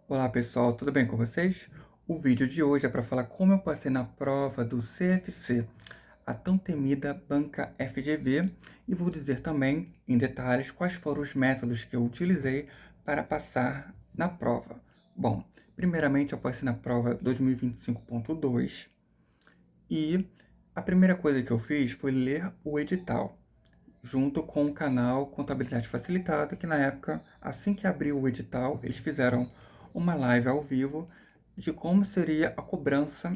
Olá pessoal, tudo bem com vocês? O vídeo de hoje é para falar como eu passei na prova do CFC, a tão temida banca FGV, e vou dizer também, em detalhes, quais foram os métodos que eu utilizei para passar na prova. Bom, primeiramente eu passei na prova 2025.2 e a primeira coisa que eu fiz foi ler o edital, junto com o canal Contabilidade Facilitada, que na época, assim que abriu o edital, eles fizeram uma live ao vivo de como seria a cobrança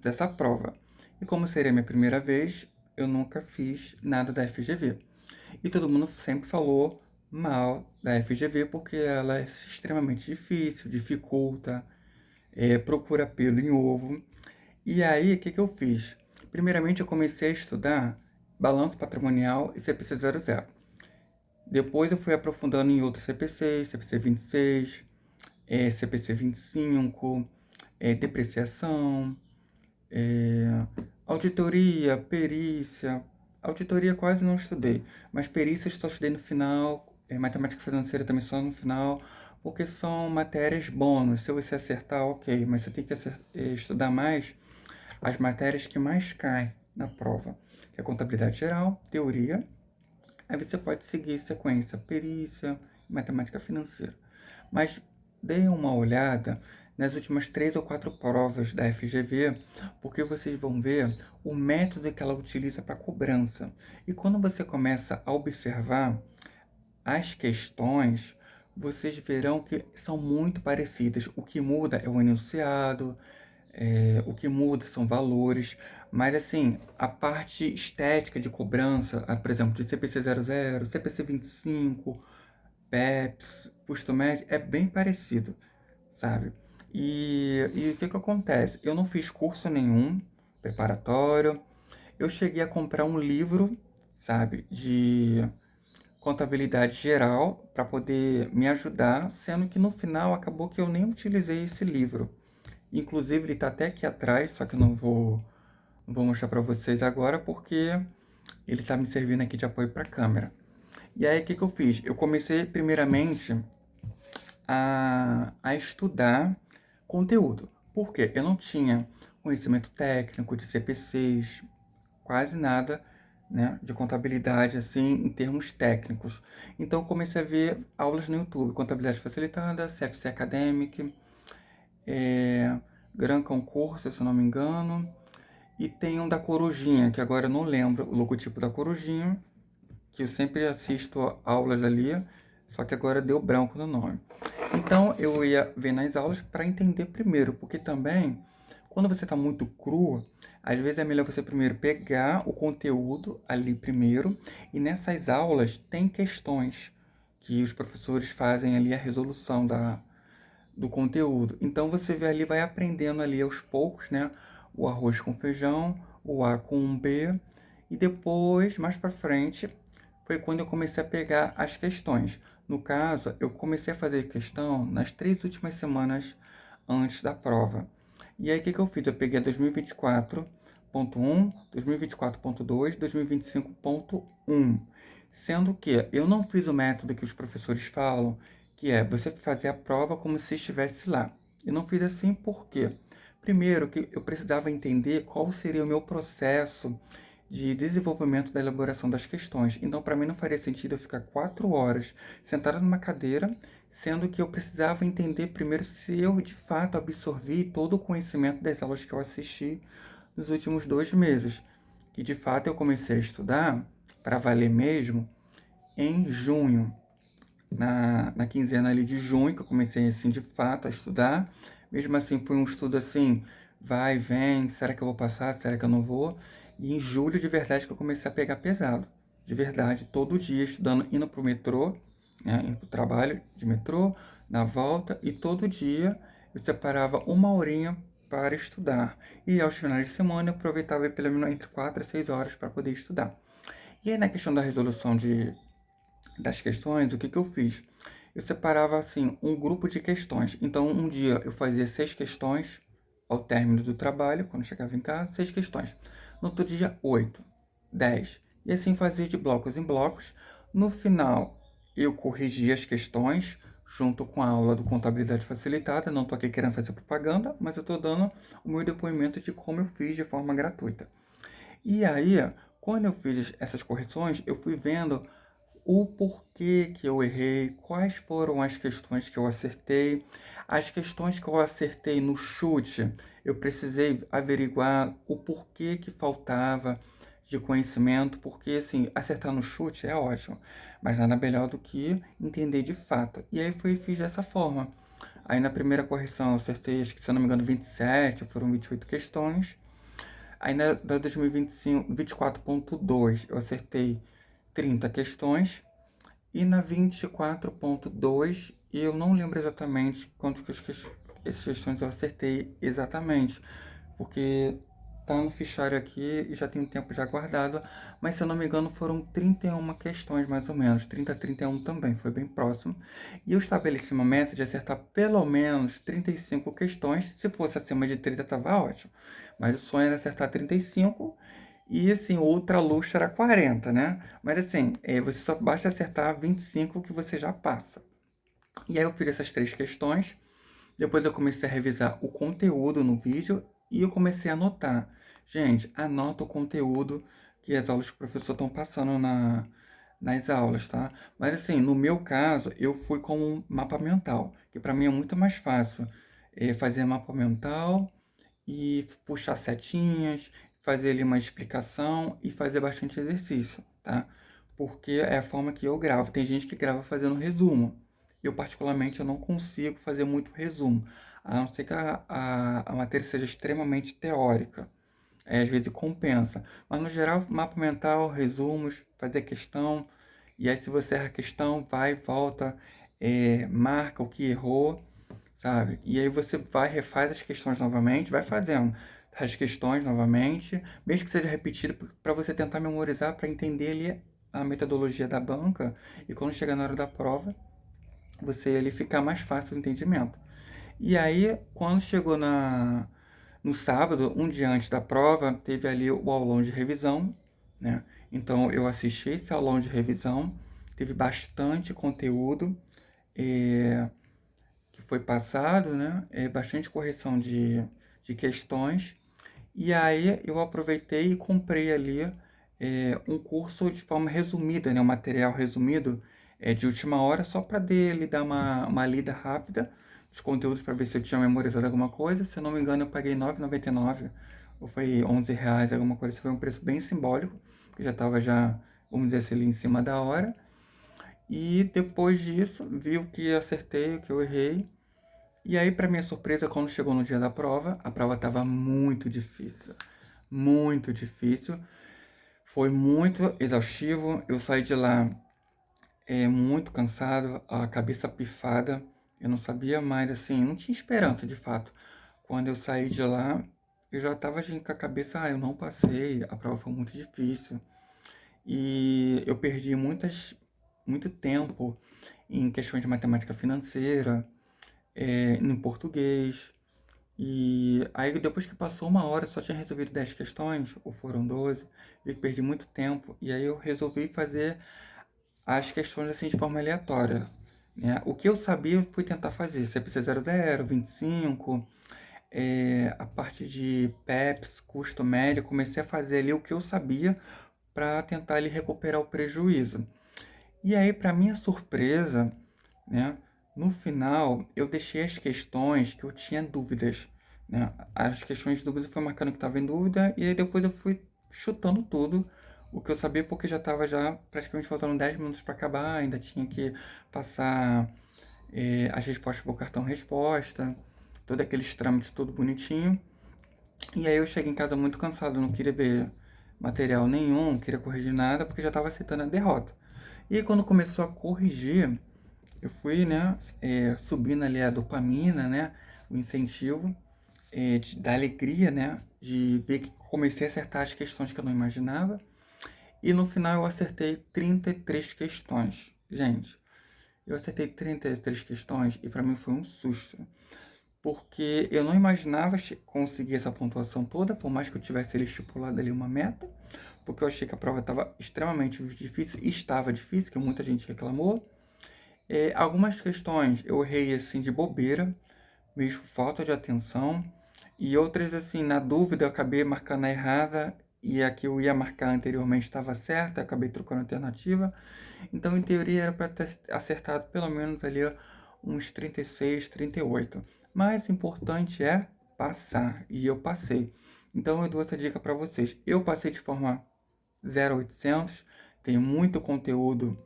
dessa prova. E como seria minha primeira vez, eu nunca fiz nada da FGV. E todo mundo sempre falou mal da FGV porque ela é extremamente difícil, dificulta, procura pelo em ovo. E aí, o que eu fiz? Primeiramente, eu comecei a estudar balanço patrimonial e CPC 00. Depois eu fui aprofundando em outros CPCs, CPC 26, CPC 25, depreciação, auditoria, perícia. Auditoria quase não estudei, mas perícia só estudei no final, matemática financeira também só no final, porque são matérias bônus. Se você acertar, ok, mas você tem que estudar mais as matérias que mais caem na prova, que é contabilidade geral, teoria. Aí você pode seguir sequência, perícia, matemática financeira. Mas dê uma olhada nas últimas 3 ou 4 provas da FGV, porque vocês vão ver o método que ela utiliza para cobrança. E quando você começa a observar as questões, vocês verão que são muito parecidas. O que muda é o enunciado, o que muda são valores, mas assim, a parte estética de cobrança, por exemplo, de CPC 00, CPC 25, PEPs, custo médio, é bem parecido, sabe? E o que que acontece? Eu não fiz curso nenhum preparatório, eu cheguei a comprar um livro, sabe, de contabilidade geral para poder me ajudar, sendo que no final acabou que eu nem utilizei esse livro. Inclusive ele está até aqui atrás, só que eu não vou mostrar para vocês agora porque ele está me servindo aqui de apoio para a câmera. E aí o que eu fiz? Eu comecei primeiramente a estudar conteúdo. Por quê? Eu não tinha conhecimento técnico de CPCs, quase nada, né, de contabilidade assim em termos técnicos. Então eu comecei a ver aulas no YouTube, contabilidade facilitada, CFC Academic, é, Gran Concurso, se eu não me engano, e tem um da Corujinha, que agora eu não lembro o logotipo da Corujinha, que eu sempre assisto aulas ali, só que agora deu branco no nome. Então eu ia ver nas aulas para entender primeiro, porque também quando você está muito cru, às vezes é melhor você primeiro pegar o conteúdo ali primeiro, e nessas aulas tem questões que os professores fazem ali a resolução do conteúdo. Então você vai aprendendo ali aos poucos, né? O arroz com feijão, o A com um B, e depois, mais para frente, foi quando eu comecei a pegar as questões. No caso, eu comecei a fazer questão nas 3 últimas semanas antes da prova. E aí, o que eu fiz? Eu peguei 2024.1, 2024.2, 2025.1. Sendo que eu não fiz o método que os professores falam, que é você fazer a prova como se estivesse lá. Eu não fiz assim por quê? Primeiro, que eu precisava entender qual seria o meu processo de desenvolvimento da elaboração das questões. Então, para mim, não faria sentido eu ficar 4 horas sentado numa cadeira, sendo que eu precisava entender primeiro se eu, de fato, absorvi todo o conhecimento das aulas que eu assisti nos últimos 2 meses. Que, de fato, eu comecei a estudar, para valer mesmo, em junho. Na quinzena ali de junho, que eu comecei, assim, de fato, a estudar. Mesmo assim, foi um estudo, assim, vai, vem, será que eu vou passar, será que eu não vou? E em julho, de verdade, que eu comecei a pegar pesado. De verdade, todo dia estudando, indo pro metrô, né, indo pro trabalho de metrô, na volta, e todo dia eu separava uma horinha para estudar. E aos finais de semana eu aproveitava pelo menos entre 4 a 6 horas para poder estudar. E aí na questão da resolução das questões, o que eu fiz? Eu separava assim um grupo de questões. Então um dia eu fazia 6 questões ao término do trabalho, quando chegava em casa, 6 questões. No outro dia, 8, 10. E assim fazia de blocos em blocos. No final, eu corrigia as questões junto com a aula do Contabilidade Facilitada. Não estou aqui querendo fazer propaganda, mas eu estou dando o meu depoimento de como eu fiz de forma gratuita. E aí, quando eu fiz essas correções, eu fui vendo o porquê que eu errei, quais foram as questões que eu acertei. As questões que eu acertei no chute, eu precisei averiguar o porquê que faltava de conhecimento, porque assim, acertar no chute é ótimo, mas nada melhor do que entender de fato. E aí fiz dessa forma. Aí na primeira correção eu acertei, acho que se eu não me engano, 27, foram 28 questões. Aí da 2025, 24.2 eu acertei 30 questões. E na 24.2 eu não lembro exatamente quantas questões eu acertei exatamente, porque tá no fichário aqui e já tem um tempo já guardado, mas se eu não me engano foram 31 questões mais ou menos, 30 a 31 também, foi bem próximo. E eu estabeleci uma meta de acertar pelo menos 35 questões, se fosse acima de 30 estava ótimo, mas o sonho era acertar 35 e assim, outra luxa era 40, né? Mas assim, você só basta acertar 25 que você já passa. E aí eu fiz essas 3 questões, depois eu comecei a revisar o conteúdo no vídeo e eu comecei a anotar. Gente, anota o conteúdo que as aulas que o professor estão passando nas aulas, tá? Mas assim, no meu caso, eu fui com um mapa mental, que para mim é muito mais fácil fazer mapa mental e puxar setinhas, fazer ali uma explicação e fazer bastante exercício, tá? Porque é a forma que eu gravo. Tem gente que grava fazendo resumo. Eu, particularmente, eu não consigo fazer muito resumo, a não ser que a matéria seja extremamente teórica. Às vezes compensa. Mas, no geral, mapa mental, resumos, fazer questão. E aí, se você erra a questão, vai, volta, marca o que errou, sabe? E aí você vai, refaz as questões novamente, vai fazendo as questões novamente, mesmo que seja repetido, para você tentar memorizar, para entender ali a metodologia da banca, e quando chegar na hora da prova, você ele ficar mais fácil o entendimento. E aí, quando chegou no sábado, um dia antes da prova, teve ali o aulão de revisão, né? Então eu assisti esse aulão de revisão, teve bastante conteúdo, eh, que foi passado, né? Bastante correção de questões. E aí eu aproveitei e comprei ali um curso de forma resumida, né? Um material resumido de última hora, só para dele dar uma lida rápida dos conteúdos para ver se eu tinha memorizado alguma coisa. Se eu não me engano, eu paguei R$ 9,99 ou foi R$ 11, alguma coisa. Esse foi um preço bem simbólico, que já estava já, vamos dizer assim, ali em cima da hora. E depois disso, vi o que acertei, o que eu errei. E aí, para minha surpresa, quando chegou no dia da prova, a prova estava muito difícil. Muito difícil. Foi muito exaustivo. Eu saí de lá muito cansado, a cabeça pifada. Eu não sabia mais, assim, não tinha esperança de fato. Quando eu saí de lá, eu já estava com a cabeça, eu não passei, a prova foi muito difícil. E eu perdi muito tempo em questões de matemática financeira, no português. E aí depois que passou uma hora, eu só tinha resolvido 10 questões, ou foram 12, vi que perdi muito tempo, e aí eu resolvi fazer as questões assim de forma aleatória, né? O que eu sabia, eu fui tentar fazer, CPC 00, 25, a parte de PEPs, custo médio, comecei a fazer ali o que eu sabia para tentar ali recuperar o prejuízo. E aí, para minha surpresa, né, no final eu deixei as questões que eu tinha dúvidas, né? As questões de dúvidas eu fui marcando que estava em dúvida e aí depois eu fui chutando tudo o que eu sabia porque já estava já praticamente faltando 10 minutos para acabar, ainda tinha que passar as respostas por cartão resposta, todos aqueles trâmites tudo bonitinho. E aí eu cheguei em casa muito cansado, não queria ver material nenhum, não queria corrigir nada porque já estava aceitando a derrota. E aí, quando começou a corrigir, eu fui, né, subindo ali a dopamina, né, o incentivo da alegria, né, de ver que comecei a acertar as questões que eu não imaginava. E no final eu acertei 33 questões. Gente, eu acertei 33 questões e para mim foi um susto. Porque eu não imaginava conseguir essa pontuação toda, por mais que eu tivesse ali estipulado ali uma meta, porque eu achei que a prova estava extremamente difícil, e estava difícil, que muita gente reclamou. Algumas questões eu errei assim de bobeira, mesmo falta de atenção, e outras assim, na dúvida eu acabei marcando a errada e a que eu ia marcar anteriormente estava certa, eu acabei trocando a alternativa. Então, em teoria, era para ter acertado pelo menos ali uns 36, 38. Mas o importante é passar, e eu passei. Então, eu dou essa dica para vocês. Eu passei de forma 0800, tem muito conteúdo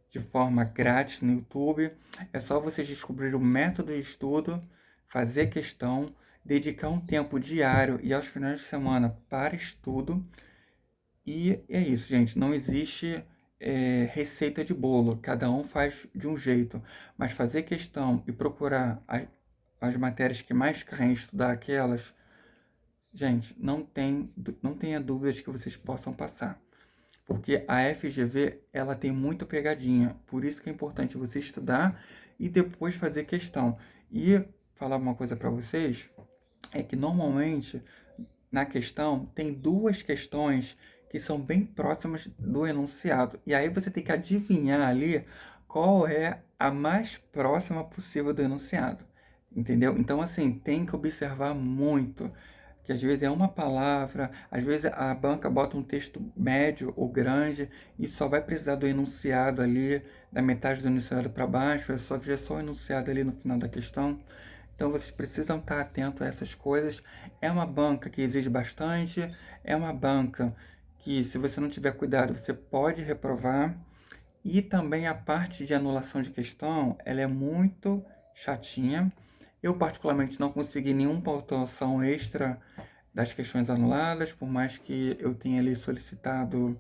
de forma grátis no YouTube. É só vocês descobrir o método de estudo, fazer questão, dedicar um tempo diário e aos finais de semana para estudo. E é isso, gente. Não existe receita de bolo. Cada um faz de um jeito. Mas fazer questão e procurar as matérias que mais querem estudar aquelas, gente, não tenha dúvidas que vocês possam passar. Porque a FGV, ela tem muito pegadinha. Por isso que é importante você estudar e depois fazer questão. E falar uma coisa para vocês, é que normalmente na questão tem duas questões que são bem próximas do enunciado. E aí você tem que adivinhar ali qual é a mais próxima possível do enunciado. Entendeu? Então, assim, tem que observar muito. Que às vezes é uma palavra, às vezes a banca bota um texto médio ou grande e só vai precisar do enunciado ali, da metade do enunciado para baixo, é só ver só o enunciado ali no final da questão. Então vocês precisam estar atentos a essas coisas. É uma banca que exige bastante, é uma banca que, se você não tiver cuidado, você pode reprovar. E também a parte de anulação de questão, ela é muito chatinha. Eu particularmente não consegui nenhuma pontuação extra das questões anuladas, por mais que eu tenha ali solicitado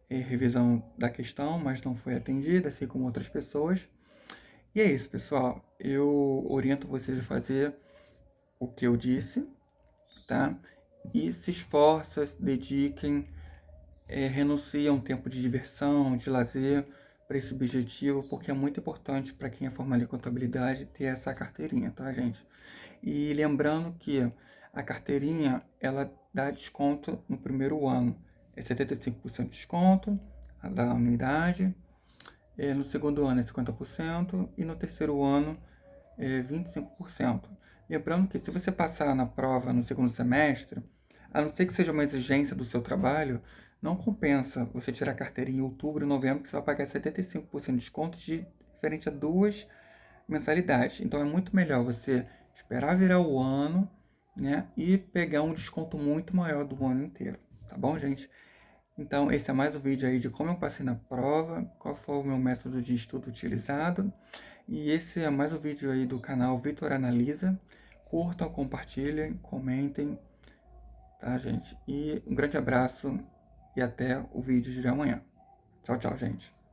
revisão da questão, mas não foi atendida, assim como outras pessoas. E é isso, pessoal. Eu oriento vocês a fazer o que eu disse, tá? E se esforçam, se dediquem, renunciem a um tempo de diversão, de lazer para esse objetivo, porque é muito importante para quem é formado em contabilidade ter essa carteirinha, tá, gente? E lembrando que a carteirinha, ela dá desconto no primeiro ano. É 75% de desconto da anuidade. No segundo ano é 50% e no terceiro ano é 25%. Lembrando que se você passar na prova no segundo semestre, a não ser que seja uma exigência do seu trabalho, não compensa você tirar a carteirinha em outubro e novembro, que você vai pagar 75% de desconto diferente a duas mensalidades. Então é muito melhor você esperar virar o ano, né, e pegar um desconto muito maior do ano inteiro. Tá bom, gente? Então, esse é mais um vídeo aí de como eu passei na prova, qual foi o meu método de estudo utilizado. E esse é mais um vídeo aí do canal Vitor Analisa. Curtam, compartilhem, comentem, tá, gente? E um grande abraço e até o vídeo de amanhã. Tchau, tchau, gente.